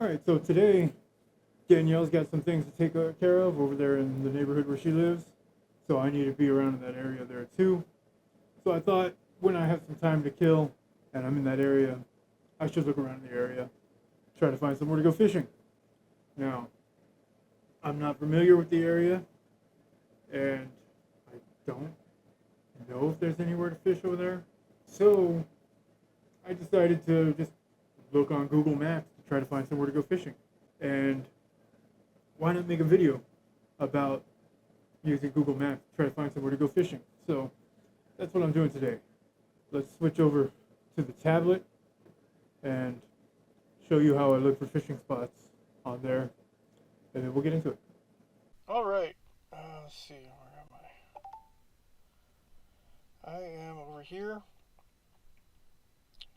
All right, so today Danielle's got some things to take care of over there in the neighborhood where she lives, so I need to be around in that area there too. So I thought when I have some time to kill and I'm in that area, I should look around in the area, try to find somewhere to go fishing. Now, I'm not familiar with the area, and I don't know if there's anywhere to fish over there. So I decided to just look on Google Maps to try to find somewhere to go fishing. And why not make a video about using Google Maps to try to find somewhere to go fishing? So that's what I'm doing today. Let's switch over to the tablet and show you how I look for fishing spots on there, and then we'll get into it. All right. Let's see. Where am I? I am over here.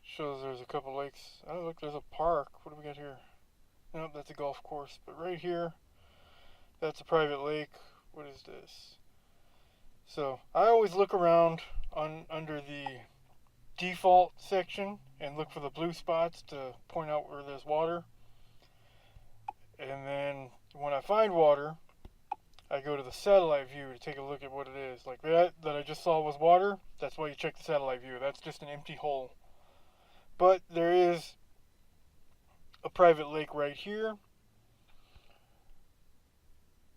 Shows there's a couple lakes. Oh, look, there's a park. What do we got here? Nope, that's a golf course. But right here, that's a private lake. What is this? So I always look around under the default section and look for the blue spots to point out where there's water. And then when I find water, I go to the satellite view to take a look at what it is. Like that I just saw was water. That's why you check the satellite view. That's just an empty hole. But there is a private lake right here.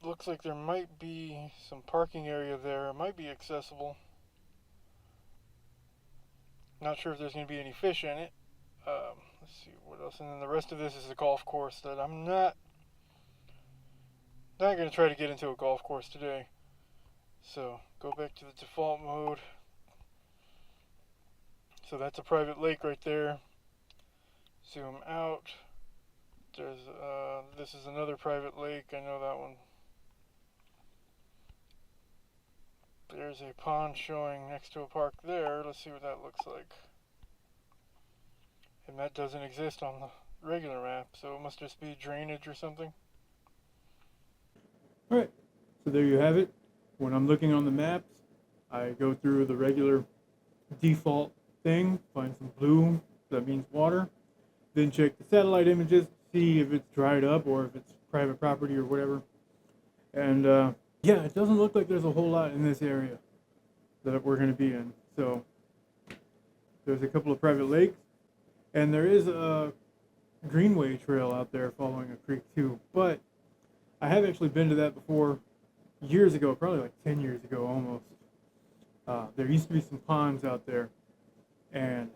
Looks like there might be some parking area there. It might be accessible. Not sure if there's going to be any fish in it. Let's see what else. And then the rest of this is a golf course that I'm not going to try to get into a golf course today. So go back to the default mode. So that's a private lake right there. Zoom out. There's this is another private lake. I know that one. There's a pond showing next to a park there. Let's see what that looks like. And that doesn't exist on the regular map, so it must just be drainage or something. All right, so there you have it. When I'm looking on the maps, I go through the regular default thing, find some blue, that means water, then check the satellite images, see if it's dried up or if it's private property or whatever. And yeah, it doesn't look like there's a whole lot in this area that we're going to be in. So there's a couple of private lakes, and there is a greenway trail out there following a creek too. But I have actually been to that before years ago, probably like 10 years ago almost. There used to be some ponds out there, and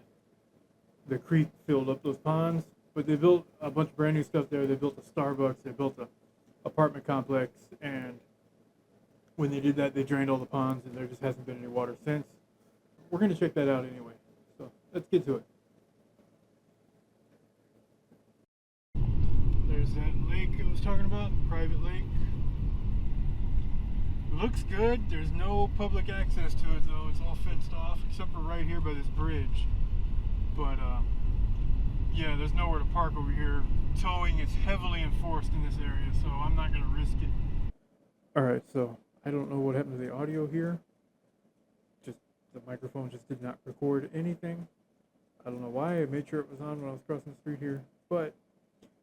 the creek filled up those ponds, but they built a bunch of brand new stuff there. They built a Starbucks, they built a apartment complex, and when they did that, they drained all the ponds, and there just hasn't been any water since. We're going to check that out anyway, so let's get to it. There's that lake I was talking about, private lake. Looks good. There's no public access to it though. It's all fenced off except for right here by this bridge. But yeah, there's nowhere to park over here. Towing is heavily enforced in this area, so I'm not going to risk it. Alright, so I don't know what happened to the audio here. Just the microphone just did not record anything. I don't know why. I made sure it was on when I was crossing the street here, but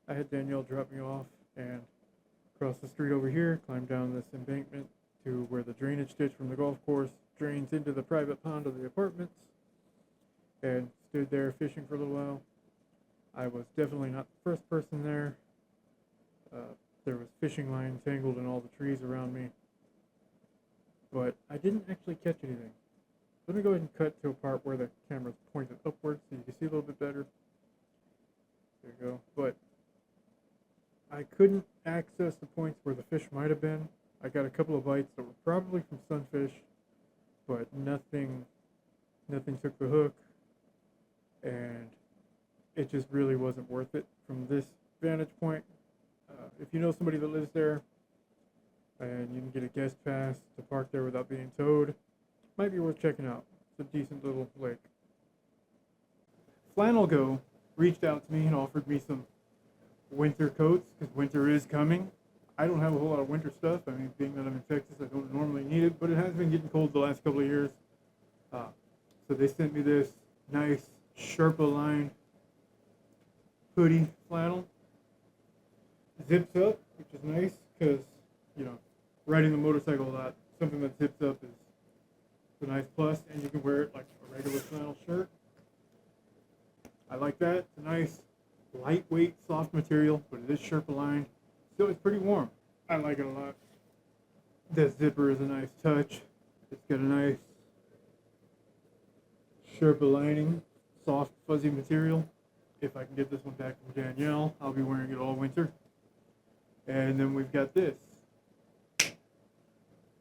I had Danielle drop me off and cross the street over here, climb down this embankment to where the drainage ditch from the golf course drains into the private pond of the apartments, and stood there fishing for a little while. I was definitely not the first person there. There was fishing line tangled in all the trees around me, but I didn't actually catch anything. Let me go ahead and cut to a part where the camera's pointed upwards so you can see a little bit better. There you go. But I couldn't access the points where the fish might have been. I got a couple of bites that were probably from sunfish, but nothing took the hook, and it just really wasn't worth it from this vantage point. If you know somebody that lives there and you can get a guest pass to park there without being towed, might be worth checking out. It's a decent little lake. Flannel Co reached out to me and offered me some winter coats because winter is coming. I don't have a whole lot of winter stuff. I mean, being that I'm in Texas, I don't normally need it, but it has been getting cold the last couple of years. So they sent me this nice Sherpa lined hoodie flannel. zips up, which is nice because, you know, riding the motorcycle a lot, something that zips up is a nice plus, and you can wear it like a regular flannel shirt. I like that. It's a nice, lightweight, soft material, but it is Sherpa lined, so it's pretty warm. I like it a lot. The zipper is a nice touch. It's got a nice Sherpa lining, soft, fuzzy material. If I can get this one back from Danielle, I'll be wearing it all winter. And then we've got this.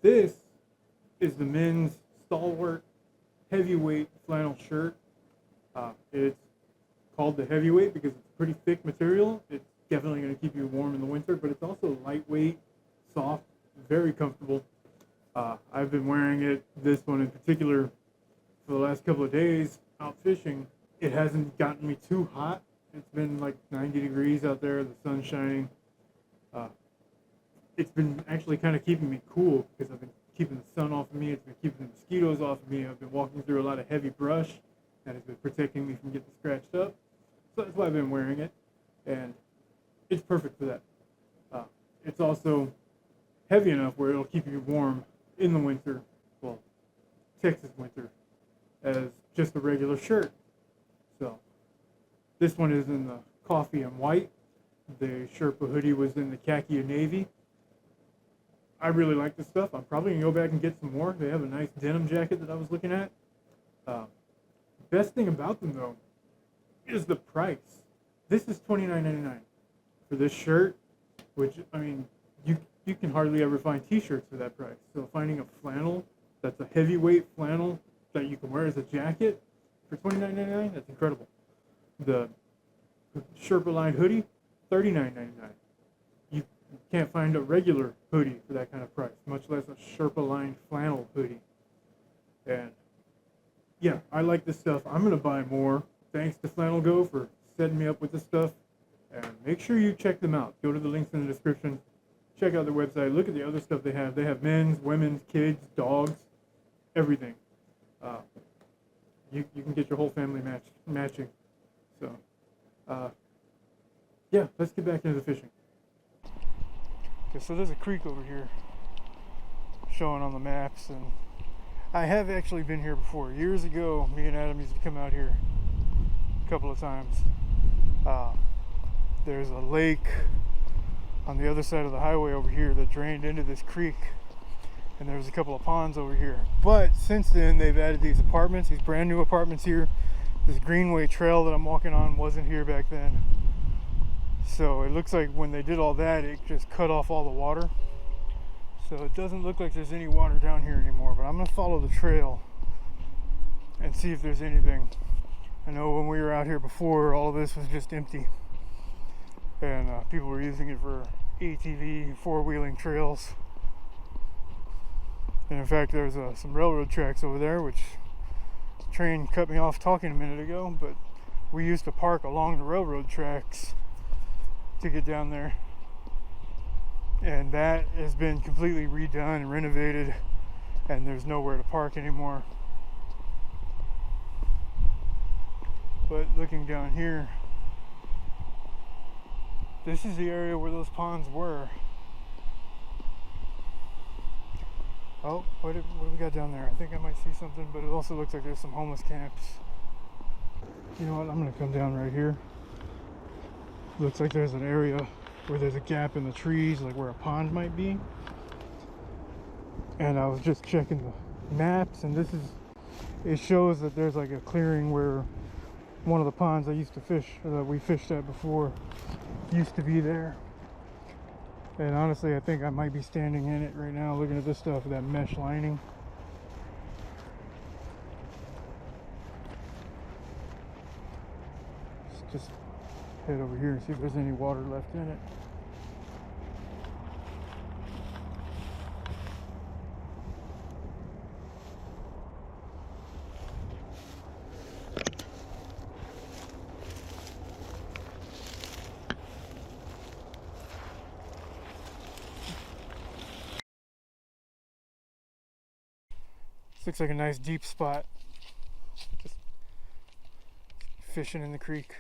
This is the men's stalwart heavyweight flannel shirt. It's called the heavyweight because it's pretty thick material. It's definitely going to keep you warm in the winter, but it's also lightweight, soft, very comfortable. I've been wearing it, this one in particular, for the last couple of days out fishing. It hasn't gotten me too hot. It's been like 90 degrees out there, the sun's shining. It's been actually kind of keeping me cool because I've been keeping the sun off of me. It's been keeping the mosquitoes off of me. I've been walking through a lot of heavy brush and it's been protecting me from getting scratched up. So that's why I've been wearing it, and it's perfect for that. It's also heavy enough where it'll keep you warm in the winter, well, Texas winter, as just a regular shirt. So this one is in the coffee and white. The Sherpa hoodie was in the khaki and navy. I really like this stuff. I'm probably going to go back and get some more. They have a nice denim jacket that I was looking at. Best thing about them, though, is the price. This is $29.99 for this shirt, which, I mean, you can hardly ever find t-shirts for that price. So finding a flannel that's a heavyweight flannel that you can wear as a jacket for $29.99, that's incredible. The Sherpa lined hoodie, $39.99. You can't find a regular hoodie for that kind of price, much less a Sherpa lined flannel hoodie. And yeah, I like this stuff. I'm going to buy more. Thanks to Flannel Co for setting me up with this stuff. And make sure you check them out. Go to the links in the description. Check out their website. Look at the other stuff they have. They have men's, women's, kids, dogs, everything. You can get your whole family matching. So, yeah, let's get back into the fishing. Okay, so there's a creek over here showing on the maps, and I have actually been here before. Years ago, me and Adam used to come out here a couple of times. There's a lake on the other side of the highway over here that drained into this creek, and there's a couple of ponds over here. But since then, they've added these apartments, these brand new apartments here. This greenway trail that I'm walking on wasn't here back then. So it looks like when they did all that, it just cut off all the water. So it doesn't look like there's any water down here anymore, but I'm gonna follow the trail and see if there's anything. I know when we were out here before, all of this was just empty, and people were using it for ATV, four-wheeling trails. And in fact, there's some railroad tracks over there, which the train cut me off talking a minute ago, but we used to park along the railroad tracks to get down there. And that has been completely redone and renovated, and there's nowhere to park anymore. But looking down here, this is the area where those ponds were. Oh, what do we got down there? I think I might see something, but it also looks like there's some homeless camps. You know what, I'm gonna come down right here. Looks like there's an area where there's a gap in the trees, like where a pond might be. And I was just checking the maps, and it shows that there's like a clearing where one of the ponds I used to fish, or that we fished at before, used to be there. And honestly, I think I might be standing in it right now, looking at this stuff with that mesh lining. Let's just head over here and see if there's any water left in it. This looks like a nice deep spot. Just fishing in the creek.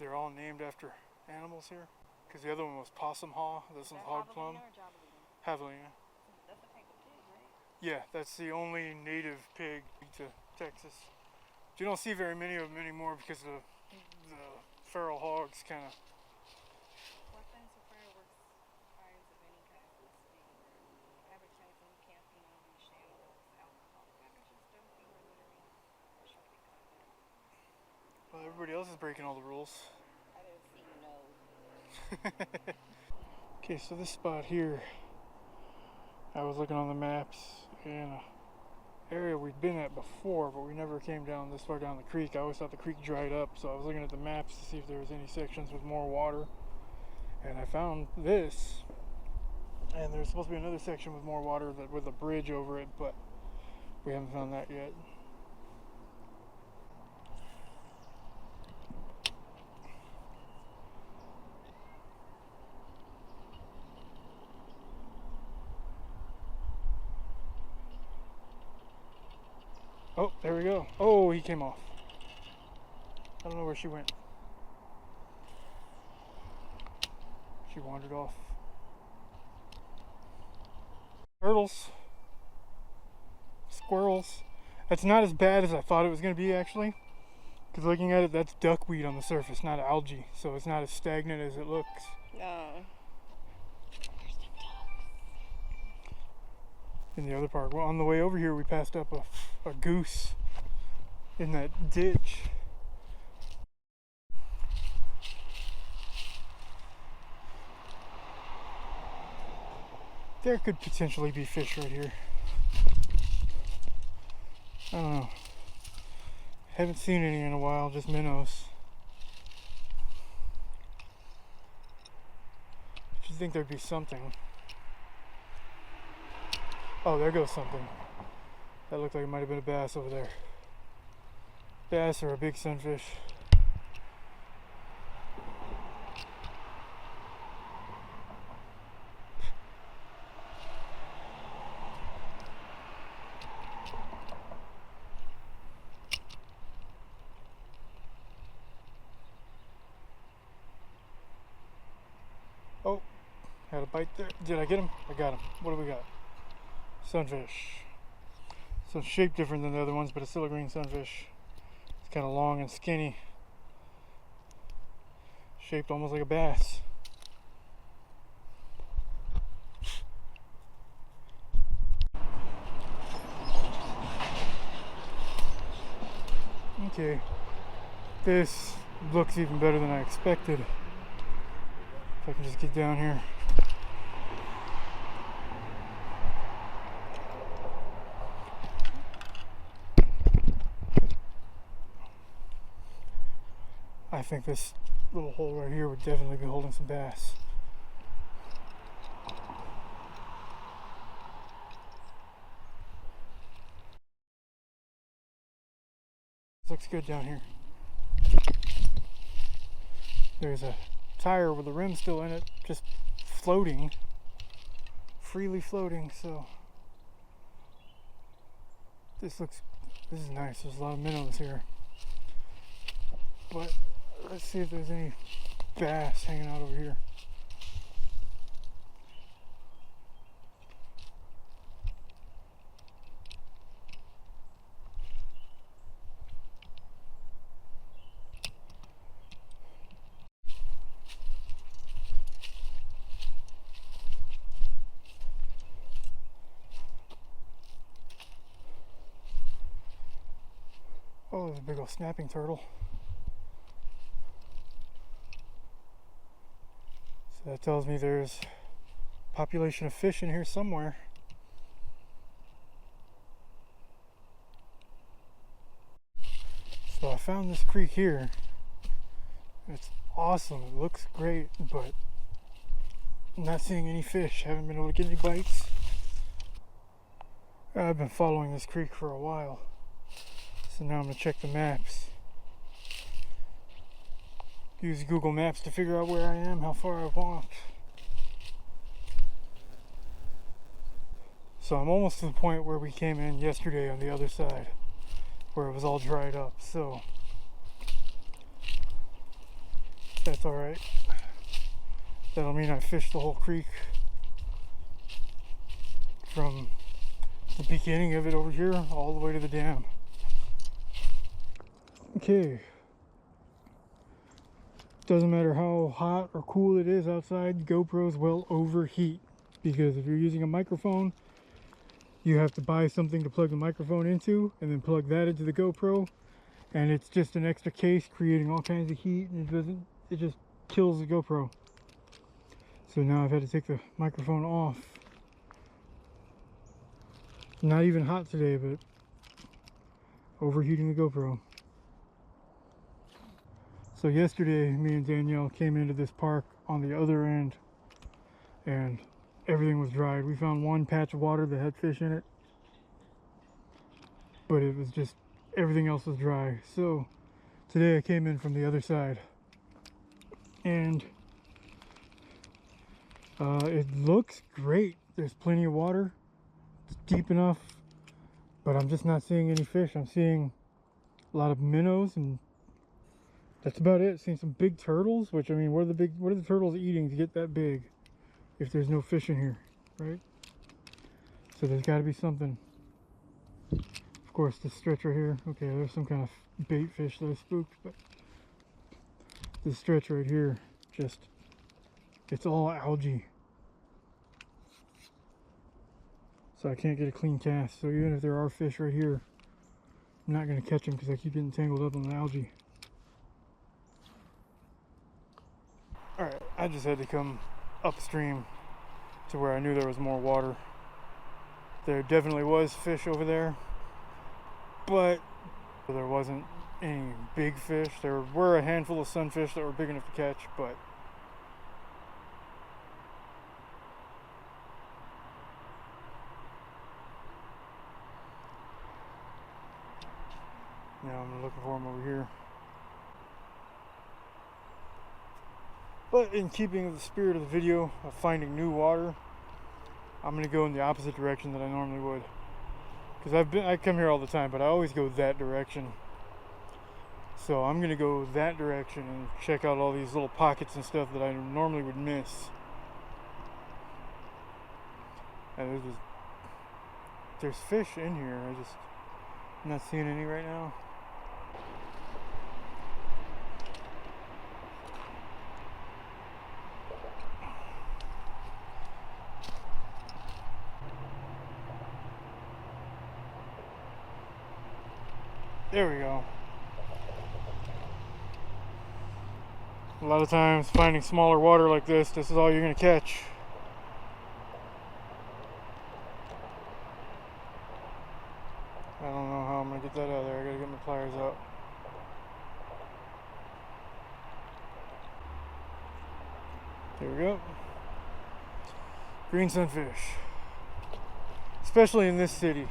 They're all named after animals here. Because the other one was possum haw. This one's hog plum. Javelina. That's a type of pig, right? Yeah, that's the only native pig to Texas. But you don't see very many of them anymore because the feral hogs kind of. What kinds of fireworks fires of any kind of advertising, camping on these shallows, alcohol beverages, dumping or littering, or shall be condemned. Well, everybody else is breaking all the rules. I didn't see no. Okay, so this spot here, I was looking on the maps in an area we'd been at before, but we never came down this far down the creek. I always thought the creek dried up, so I was looking at the maps to see if there was any sections with more water, and I found this, and there's supposed to be another section with more water with a bridge over it, but we haven't found that yet. Oh, there we go. Oh, he came off. I don't know where she went. She wandered off. Turtles. Squirrels. That's not as bad as I thought it was going to be, actually. Because looking at it, that's duckweed on the surface, not algae. So it's not as stagnant as it looks. No. In the other park. Well, on the way over here, we passed up a goose in that ditch. There could potentially be fish right here. I don't know. Haven't seen any in a while, just minnows. You'd think there'd be something. Oh, there goes something. That looked like it might have been a bass over there. Bass or a big sunfish. Oh, had a bite there. Did I get him? I got him. What do we got? Sunfish. So it's shaped different than the other ones, but it's still a green sunfish. It's kind of long and skinny. Shaped almost like a bass. Okay. This looks even better than I expected. If I can just get down here. I think this little hole right here would definitely be holding some bass. This looks good down here. There's a tire with the rim still in it, just floating, freely floating, so this is nice. There's a lot of minnows here. But let's see if there's any bass hanging out over here. Oh, there's a big old snapping turtle. So that tells me there's a population of fish in here somewhere. So I found this creek here. It's awesome. It looks great, but I'm not seeing any fish. Haven't been able to get any bites. I've been following this creek for a while. So now I'm going to check the maps. Use Google Maps to figure out where I am, how far I've walked. So I'm almost to the point where we came in yesterday on the other side, where it was all dried up. So That's alright. That'll mean I fished the whole creek from the beginning of it over here all the way to the dam. Okay. Doesn't matter how hot or cool it is outside, GoPros will overheat, because if you're using a microphone, you have to buy something to plug the microphone into and then plug that into the GoPro, and it's just an extra case creating all kinds of heat, and it just kills the GoPro. So now I've had to take the microphone off. Not even hot today, but overheating the GoPro. So yesterday, me and Danielle came into this park on the other end, and everything was dried. We found one patch of water that had fish in it, but it was just, everything else was dry. So today I came in from the other side, and it looks great. There's plenty of water. It's deep enough, but I'm just not seeing any fish. I'm seeing a lot of minnows, and that's about it. Seeing some big turtles, which, I mean, what are the turtles eating to get that big if there's no fish in here, right? So there's got to be something. Of course, this stretch right here, okay, there's some kind of bait fish that I spooked, but this stretch right here, just, it's all algae. So I can't get a clean cast. So even if there are fish right here, I'm not going to catch them because I keep getting tangled up on the algae. Alright, I just had to come upstream to where I knew there was more water. There definitely was fish over there, but there wasn't any big fish. There were a handful of sunfish that were big enough to catch, but now I'm looking for them over here. But in keeping with the spirit of the video of finding new water, I'm going to go in the opposite direction that I normally would. Because I come here all the time, but I always go that direction. So I'm going to go that direction and check out all these little pockets and stuff that I normally would miss. And there's fish in here. I'm not seeing any right now. There we go. A lot of times finding smaller water like this is all you're going to catch. I don't know how I'm going to get that out of there. I got to get my pliers out. There we go. Green sunfish. Especially in this city.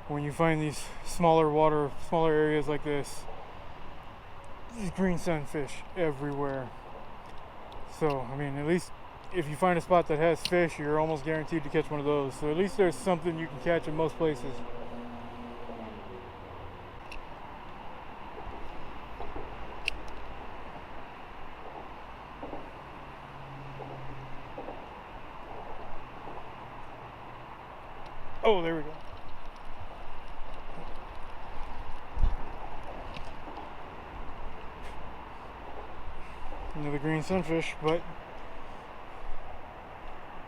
When you find these smaller areas like this, these green sunfish everywhere. So, I mean, at least if you find a spot that has fish, you're almost guaranteed to catch one of those. So at least there's something you can catch in most places. Oh, there we go. Another green sunfish, but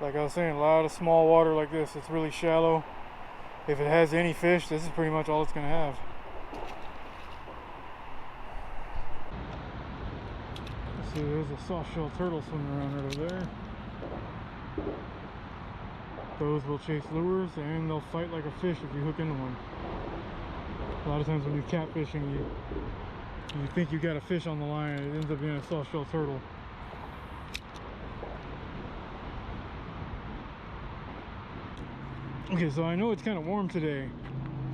like I was saying, a lot of small water like this. It's really shallow. If it has any fish, this is pretty much all it's going to have. Let's see, there's a soft-shell turtle swimming around right over there. Those will chase lures and they'll fight like a fish if you hook into one. A lot of times when you're catfishing, you think you got a fish on the line, and it ends up being a soft-shell turtle. Okay, so I know it's kind of warm today,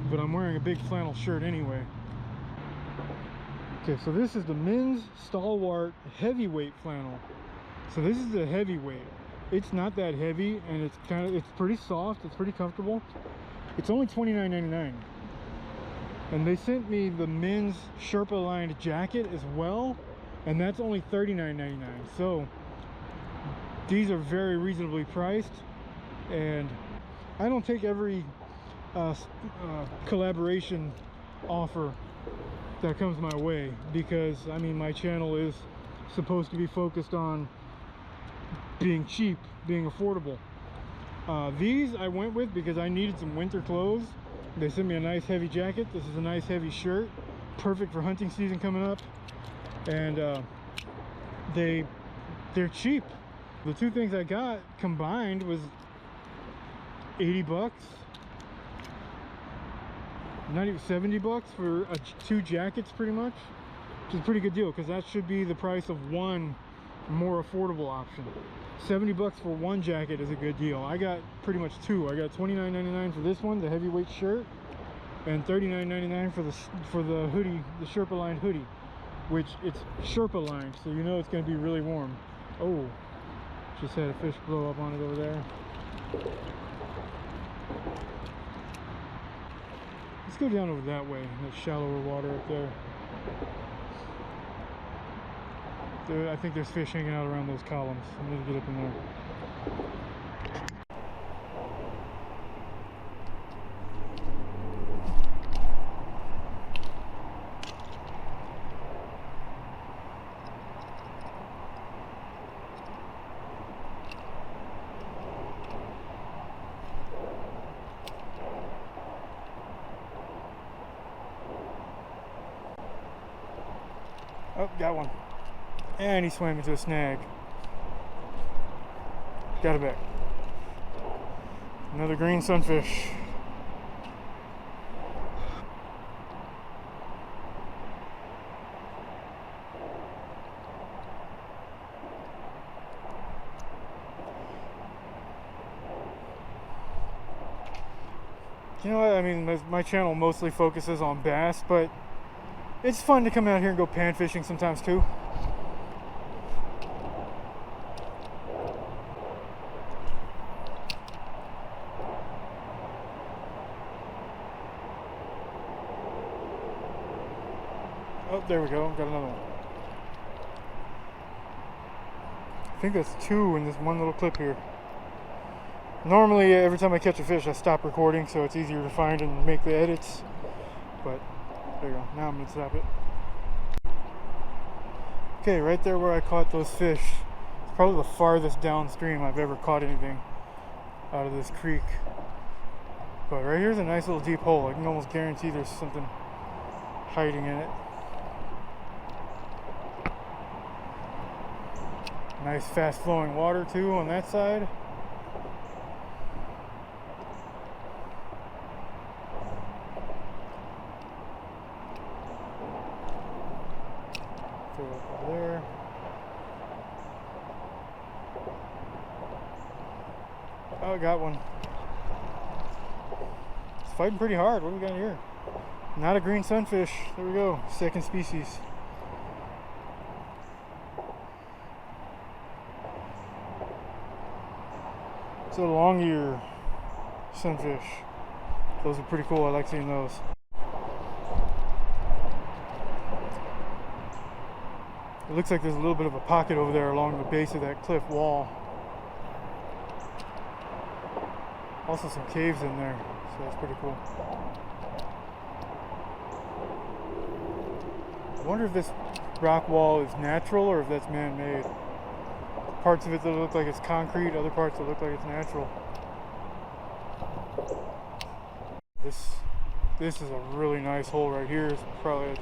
but I'm wearing a big flannel shirt anyway. Okay, so this is the men's Stalwart heavyweight flannel. So this is the heavyweight. It's not that heavy, and it's pretty soft. It's pretty comfortable. It's only $29.99. And they sent me the men's Sherpa lined jacket as well, and that's only $39.99. So these are very reasonably priced, and I don't take every collaboration offer that comes my way, because I mean, my channel is supposed to be focused on being cheap, being affordable. These I went with because I needed some winter clothes. They sent me a nice heavy jacket. This is a nice heavy shirt, perfect for hunting season coming up, and they're cheap. The two things I got combined was 80 bucks, not even 70 bucks for two jackets pretty much, which is a pretty good deal, because that should be the price of one more affordable option. 70 bucks for one jacket is a good deal. I got pretty much two. I got $29.99 for this one, the heavyweight shirt, and $39.99 for the hoodie, the Sherpa lined hoodie, which it's Sherpa lined, so you know it's going to be really warm. Oh, just had a fish blow up on it over there. Let's go down over that way, in that shallower water up there. I think there's fish hanging out around those columns. I need to get up in there. Oh, got one. And he swam into a snag. Got it back. Another green sunfish. You know what, I mean, my channel mostly focuses on bass, but it's fun to come out here and go pan fishing sometimes too. Oh, there we go, got another one. I think that's two in this one little clip here. Normally, every time I catch a fish, I stop recording so it's easier to find and make the edits. But, there you go, now I'm going to stop it. Okay, right there where I caught those fish, it's probably the farthest downstream I've ever caught anything out of this creek. But right here's a nice little deep hole. I can almost guarantee there's something hiding in it. Nice fast flowing water too on that side. Throw it over there. Oh, I got one. It's fighting pretty hard. What do we got here? Not a green sunfish. There we go. Second species. It's a long ear sunfish. Those are pretty cool. I like seeing those. It looks like there's a little bit of a pocket over there along the base of that cliff wall. Also some caves in there, so that's pretty cool. I wonder if this rock wall is natural or if that's man-made. Parts of it that look like it's concrete, other parts that look like it's natural. This is a really nice hole right here. It's probably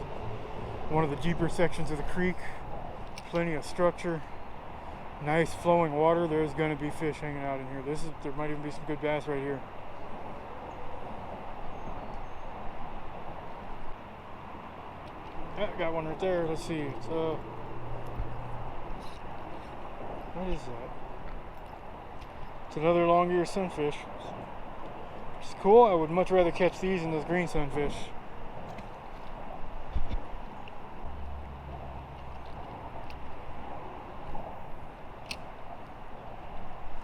one of the deeper sections of the creek. Plenty of structure, nice flowing water. There's going to be fish hanging out in here. There might even be some good bass right here. Yeah, got one right there. Let's see. What is that? It's another long ear sunfish. It's cool. I would much rather catch these than those green sunfish.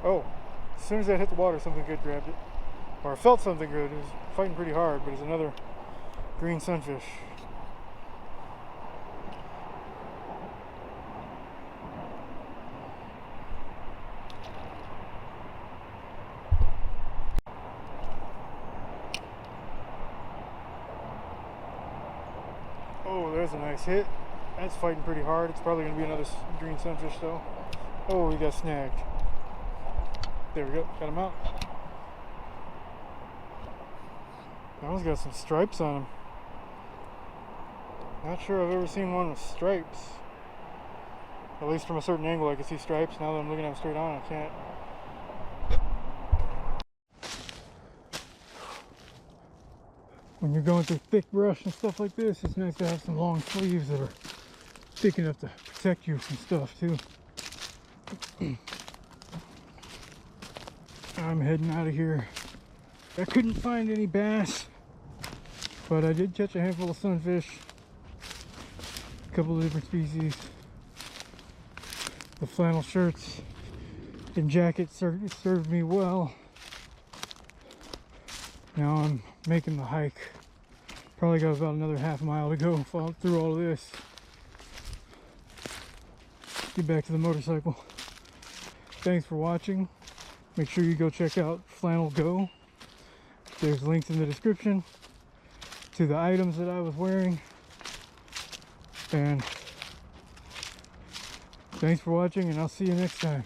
Oh, as soon as that hit the water, something good grabbed it. Or I felt something good. It was fighting pretty hard, but it's another green sunfish. Oh, there's a nice hit. That's fighting pretty hard. It's probably going to be another green sunfish though. Oh, we got snagged. There we go. Got him out. That one's got some stripes on him. Not sure I've ever seen one with stripes. At least from a certain angle I can see stripes. Now that I'm looking at them straight on, I can't. When you're going through thick brush and stuff like this, it's nice to have some long sleeves that are thick enough to protect you from stuff too. I'm heading out of here. I couldn't find any bass, but I did catch a handful of sunfish, a couple of different species. The flannel shirts and jackets served me well. Now I'm making the hike. Probably got about another half mile to go through all of this. Get back to the motorcycle. Thanks for watching. Make sure you go check out Flannel Co. There's links in the description to the items that I was wearing. And thanks for watching, and I'll see you next time.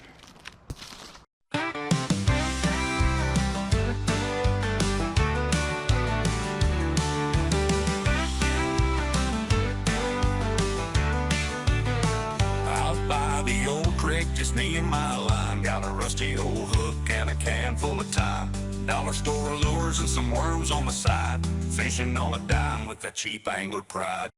Just me and my line. Got a rusty old hook and a can full of time. Dollar store lures and some worms on the side. Fishing on a dime with that cheap angler pride.